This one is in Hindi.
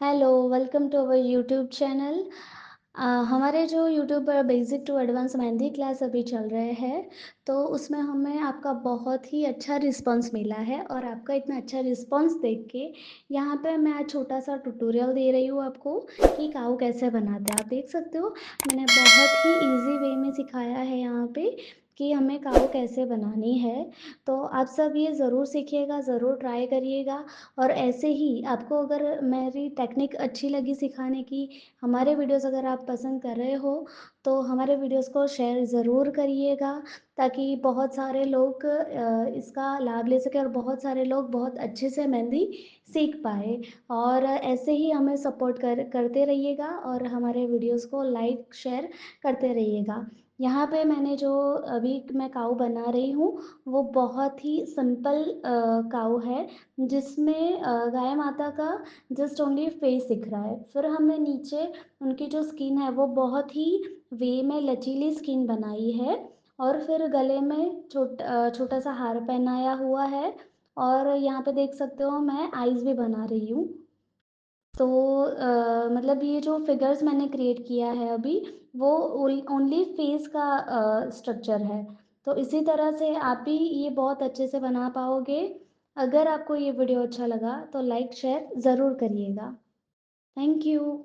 Hello, welcome to our YouTube channel. हमारे जो यूट्यूब पर basic to advance mehndi class अभी चल रहे हैं, तो उसमें हमें आपका बहुत ही अच्छा रिस्पांस मिला है और आपका इतना अच्छा रिस्पांस देख के यहाँ पे मैं आज छोटा सा ट्यूटोरियल दे रही हूँ आपको कि काऊ कैसे बनाते हैं। आप देख सकते हो मैंने बहुत ही इजी वे में सिखाया है यहाँ पे कि हमें काऊ कैसे बनानी है। तो आप सब ये ज़रूर सीखिएगा, ज़रूर ट्राई करिएगा। और ऐसे ही आपको अगर मेरी टेक्निक अच्छी लगी सिखाने की, हमारे वीडियोस अगर आप पसंद कर रहे हो, तो हमारे वीडियोस को शेयर ज़रूर करिएगा ताकि बहुत सारे लोग इसका लाभ ले सकें और बहुत सारे लोग बहुत अच्छे से मेहंदी सीख पाए। और ऐसे ही हमें सपोर्ट करते रहिएगा और हमारे वीडियोस को लाइक शेयर करते रहिएगा। यहाँ पे मैंने जो अभी मैं काऊ बना रही हूँ, वो बहुत ही सिंपल काऊ है जिसमें गाय माता का जस्ट ओनली फेस दिख रहा है। फिर हमने नीचे उनकी जो स्किन है वो बहुत ही वे में लचीली स्किन बनाई है और फिर गले में छोटा सा हार पहनाया हुआ है। और यहाँ पे देख सकते हो मैं आईज भी बना रही हूँ। तो मतलब ये जो फिगर्स मैंने क्रिएट किया है अभी, वो ओनली फेस का स्ट्रक्चर है। तो इसी तरह से आप भी ये बहुत अच्छे से बना पाओगे। अगर आपको ये वीडियो अच्छा लगा तो लाइक शेयर ज़रूर करिएगा। Thank you.